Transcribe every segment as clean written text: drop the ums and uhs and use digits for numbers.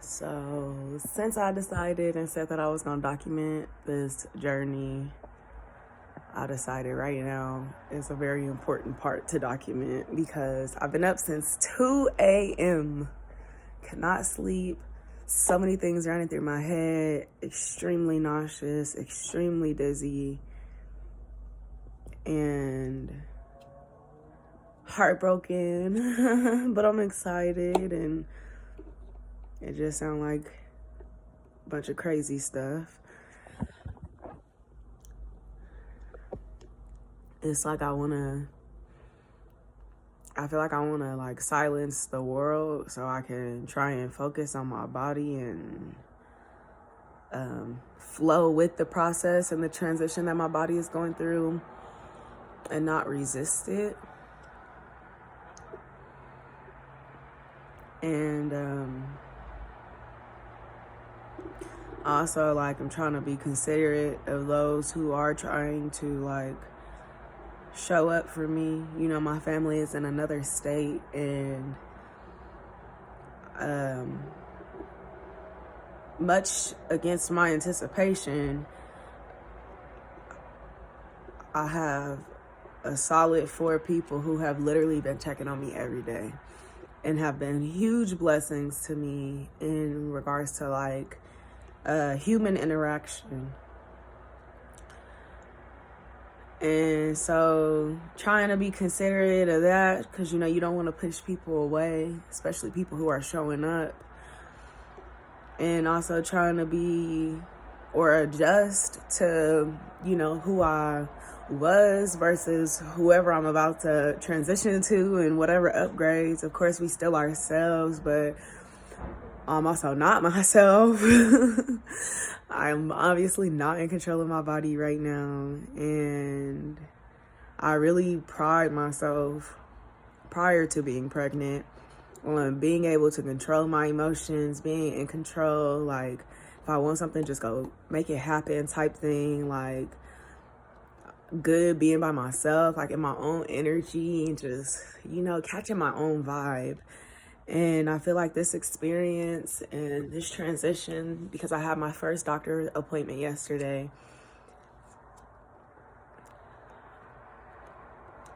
So, since I decided and said that I was going to document this journey, I decided right now is a very important part to document because I've been up since 2 a.m. Cannot sleep. So many things running through my head. Extremely nauseous, extremely dizzy, and heartbroken. But I'm excited, and it just sounds like a bunch of crazy stuff. It's like I feel like I wanna like silence the world so I can try and focus on my body and flow with the process and the transition that my body is going through and not resist it. And also, like, I'm trying to be considerate of those who are trying to like show up for me. You know, my family is in another state, and much against my anticipation, I have a solid 4 people who have literally been checking on me every day and have been huge blessings to me in regards to like human interaction. And so trying to be considerate of that, because you know you don't want to push people away, especially people who are showing up. And also trying to be or adjust to, you know, who I was versus whoever I'm about to transition to and whatever upgrades. Of course, we still ourselves, but I'm also not myself. I'm obviously not in control of my body right now. And I really pride myself prior to being pregnant on being able to control my emotions, being in control. Like, if I want something, just go make it happen type thing. Like, good being by myself, like in my own energy and just, you know, catching my own vibe. And I feel like this experience and this transition, because I had my first doctor appointment yesterday,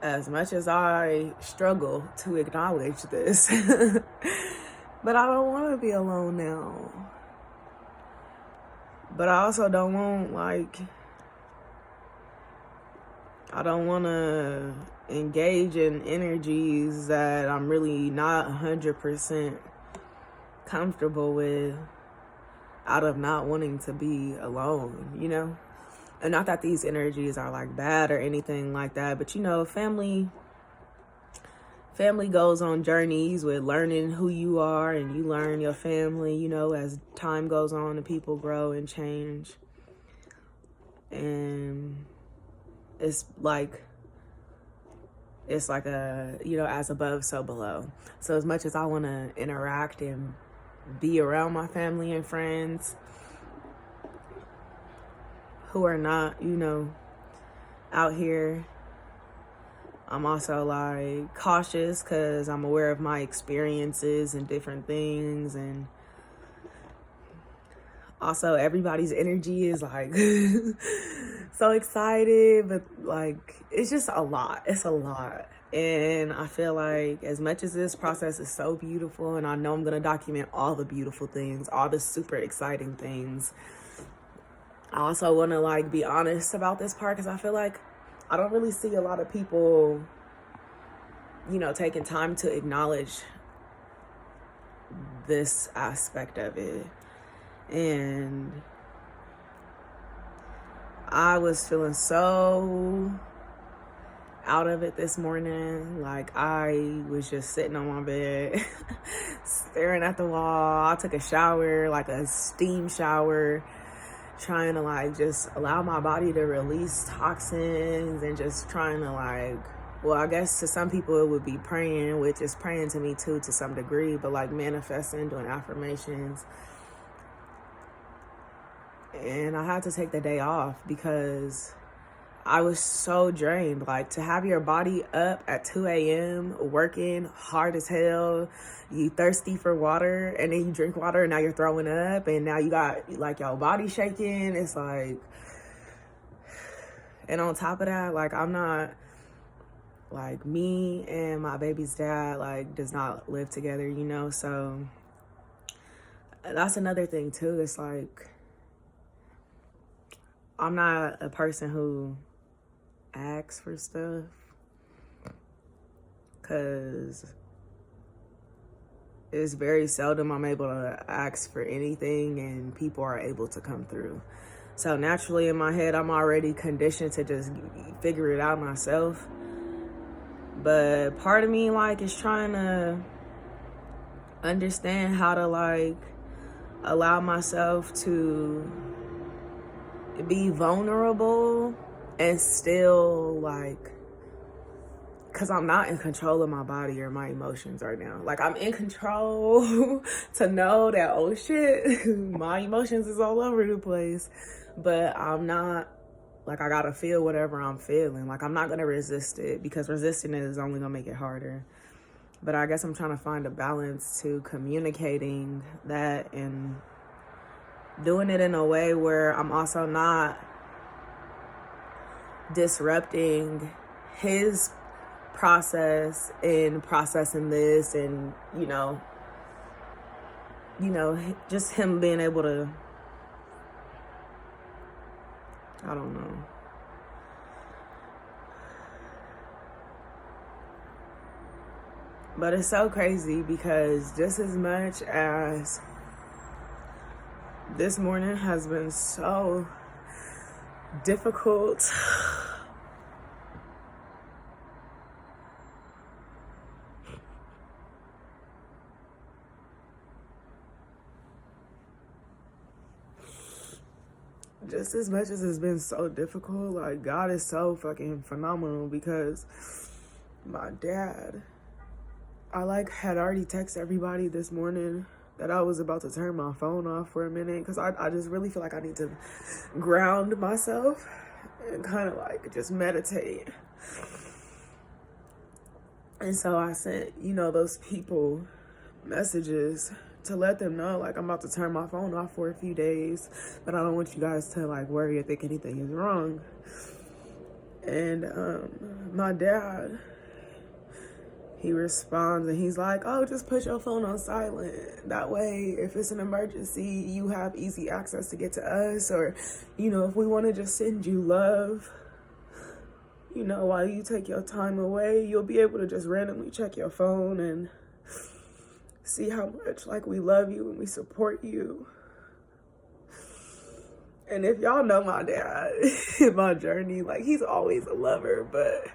as much as I struggle to acknowledge this, but I don't want to be alone now. But I also don't want, like, I don't want to engage in energies that I'm really not 100% comfortable with out of not wanting to be alone, you know? And not that these energies are like bad or anything like that, but you know, family goes on journeys with learning who you are, and you learn your family, you know, as time goes on and people grow and change. And it's like a, you know, as above, so below. So as much as I want to interact and be around my family and friends who are not, you know, out here, I'm also like cautious because I'm aware of my experiences and different things. And also everybody's energy is like so excited, but like it's just a lot. It's a lot. And I feel like as much as this process is so beautiful, and I know I'm gonna document all the beautiful things, all the super exciting things, I also want to like be honest about this part, because I feel like I don't really see a lot of people, you know, taking time to acknowledge this aspect of it. And I was feeling so out of it this morning. Like, I was just sitting on my bed staring at the wall. I took a shower, like a steam shower, trying to like just allow my body to release toxins, and just trying to like, well, I guess to some people it would be praying, which is praying to me too to some degree, but like manifesting, doing affirmations. And I had to take the day off because I was so drained. Like, to have your body up at 2 a.m. working hard as hell, you thirsty for water, and then you drink water and now you're throwing up, and now you got like your body shaking. It's like, and on top of that, like, I'm not, like, me and my baby's dad, like, does not live together, you know? So that's another thing too. It's like, I'm not a person who asks for stuff, because it's very seldom I'm able to ask for anything and people are able to come through. So naturally in my head, I'm already conditioned to just figure it out myself. But part of me, like, is trying to understand how to, like, allow myself to be vulnerable and still, like, because I'm not in control of my body or my emotions right now. Like, I'm in control to know that, oh shit, my emotions is all over the place. But I'm not, like, I gotta feel whatever I'm feeling. Like, I'm not gonna resist it, because resisting it is only gonna make it harder. But I guess I'm trying to find a balance to communicating that and doing it in a way where I'm also not disrupting his process in processing this, and you know, just him being able to, I don't know. But it's so crazy, because just as much as this morning has been so difficult, just as much as it's been so difficult, like, God is so fucking phenomenal, because my dad, I, like, had already texted everybody this morning that I was about to turn my phone off for a minute, because I just really feel like I need to ground myself and kind of, like, just meditate. And so I sent, those people messages to let them know, like, I'm about to turn my phone off for a few days, but I don't want you guys to, like, worry or think anything is wrong. And my dad, he responds and he's like, oh, just put your phone on silent. That way, if it's an emergency, you have easy access to get to us. Or, if we want to just send you love, while you take your time away, you'll be able to just randomly check your phone and see how much, like, we love you and we support you. And if y'all know my dad in my journey, like, he's always a lover, but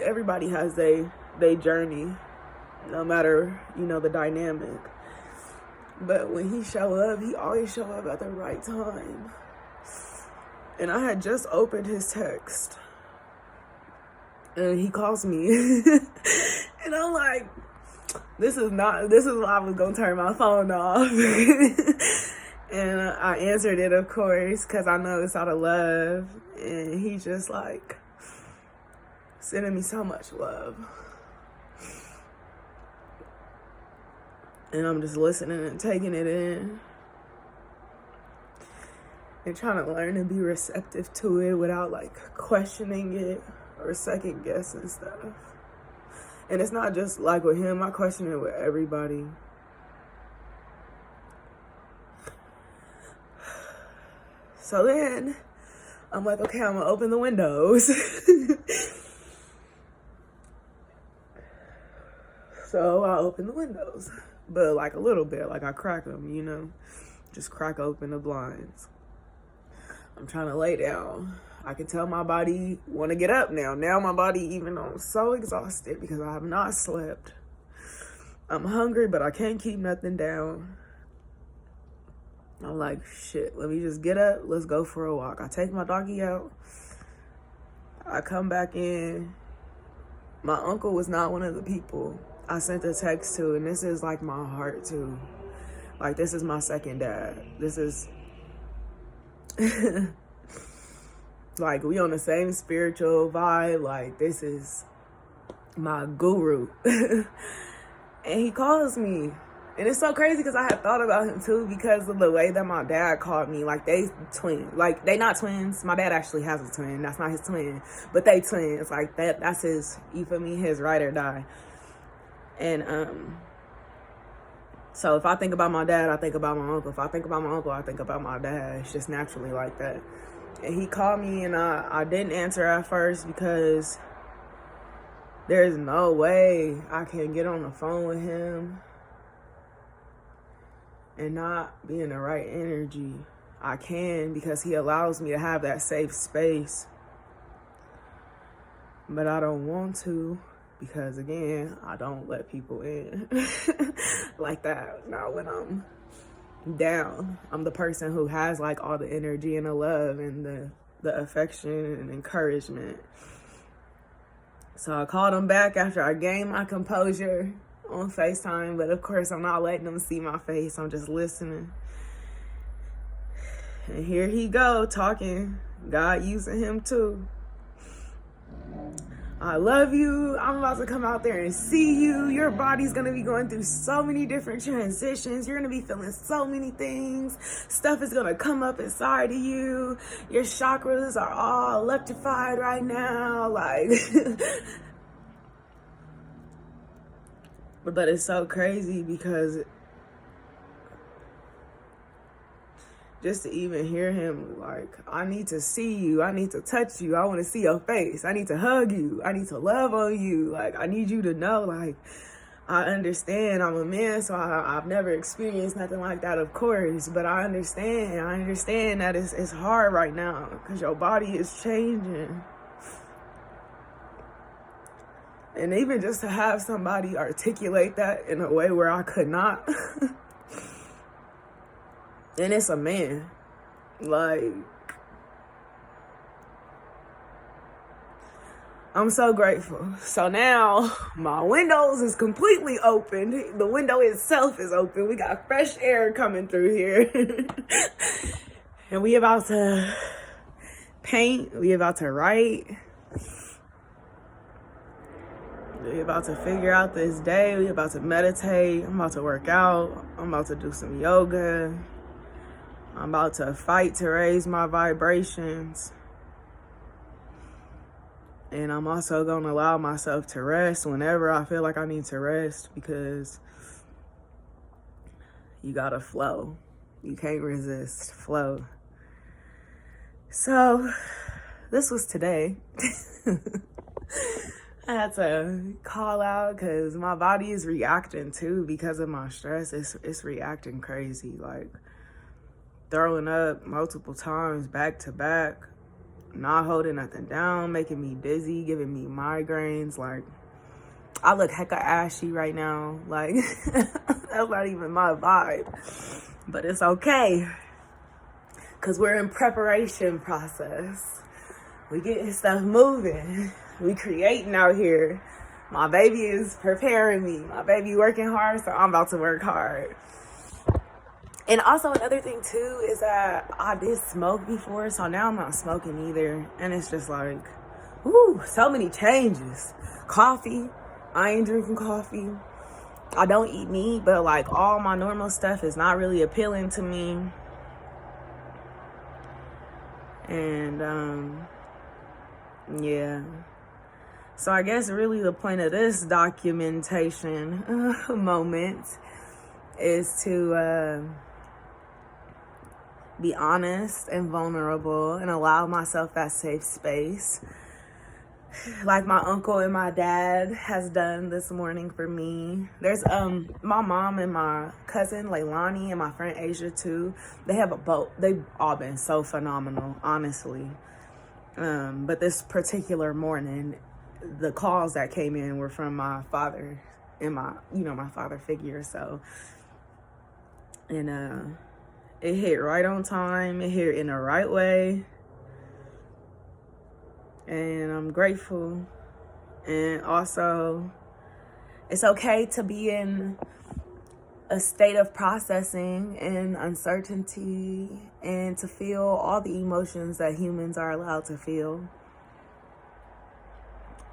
everybody has they journey, no matter, the dynamic. But when he show up, he always show up at the right time. And I had just opened his text, and he calls me, and I'm like, this is why I was gonna turn my phone off. And I answered it, of course, because I know it's out of love. And he just, like, sending me so much love. And I'm just listening and taking it in. And trying to learn and be receptive to it without, like, questioning it or second guessing stuff. And it's not just, like, with him. I question it with everybody. So then I'm like, okay, I'm gonna open the windows. So I open the windows, but, like, a little bit, like, I crack them, just crack open the blinds. I'm trying to lay down. I can tell my body want to get up now. Now my body, even though I'm so exhausted because I have not slept, I'm hungry, but I can't keep nothing down. I'm like, shit, let me just get up. Let's go for a walk. I take my doggy out. I come back in. My uncle was not one of the people I sent a text to, and this is, like, my heart too. Like, this is my second dad. This is Like, we on the same spiritual vibe. Like, this is my guru. And he calls me. And it's so crazy because I had thought about him too because of the way that my dad called me. Like, they twin. Like, they not twins. My dad actually has a twin. That's not his twin. But they twins. Like, that's his, you feel me, his ride or die. And, so if I think about my dad, I think about my uncle. If I think about my uncle, I think about my dad. It's just naturally like that. And he called me and I didn't answer at first because there's no way I can get on the phone with him and not be in the right energy. I can because he allows me to have that safe space. But I don't want to because, again, I don't let people in like that. Not when I'm down. I'm the person who has like all the energy and the love and the affection and encouragement. So I called him back after I gained my composure on FaceTime, but of course I'm not letting them see my face. I'm just listening. And here he go talking. God using him too. I love you. I'm about to come out there and see you. Your body's going to be going through so many different transitions. You're going to be feeling so many things. Stuff is going to come up inside of you. Your chakras are all electrified right now. Like, but it's so crazy because just to even hear him, like, I need to see you. I need to touch you. I want to see your face. I need to hug you. I need to love on you. Like, I need you to know, like, I understand I'm a man, so I've never experienced nothing like that, of course. But I understand. I understand that it's hard right now because your body is changing. And even just to have somebody articulate that in a way where I could not. And it's a man. Like, I'm so grateful. So now my windows is completely open. The window itself is open. We got fresh air coming through here. And we about to paint. We about to write. We about to figure out this day. We about to meditate. I'm about to work out. I'm about to do some yoga. I'm about to fight to raise my vibrations. And I'm also going to allow myself to rest whenever I feel like I need to rest because you got to flow. You can't resist flow. So this was today. I had to call out because my body is reacting too because of my stress. It's reacting crazy. Like, throwing up multiple times back to back, not holding nothing down, making me dizzy, giving me migraines. Like, I look hecka ashy right now. Like, that's not even my vibe. But it's okay. Because we're in preparation process. We getting stuff moving. We creating out here. My baby is preparing me. My baby working hard, so I'm about to work hard. And also another thing too is that I did smoke before, so now I'm not smoking either. And it's just like, whoo, so many changes. Coffee, I ain't drinking coffee. I don't eat meat, but like all my normal stuff is not really appealing to me. And yeah. So I guess really the point of this documentation moment is to be honest and vulnerable and allow myself that safe space. Like my uncle and my dad has done this morning for me. There's my mom and my cousin Leilani and my friend Asia too. They have a boat. They've all been so phenomenal, honestly. But this particular morning, the calls that came in were from my father and my father figure. So, and it hit right on time. It hit in the right way. And I'm grateful. And also, it's okay to be in a state of processing and uncertainty, and to feel all the emotions that humans are allowed to feel.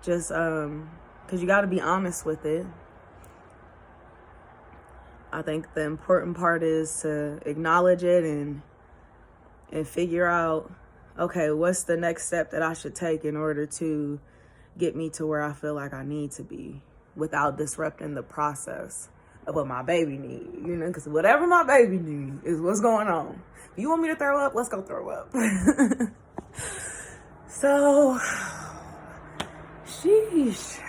Just because you got to be honest with it. I think the important part is to acknowledge it and figure out, okay, what's the next step that I should take in order to get me to where I feel like I need to be without disrupting the process of what my baby needs, you know, because whatever my baby needs is what's going on. If you want me to throw up, let's go throw up. So, sheesh.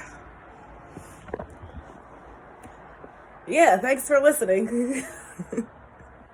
Yeah, thanks for listening.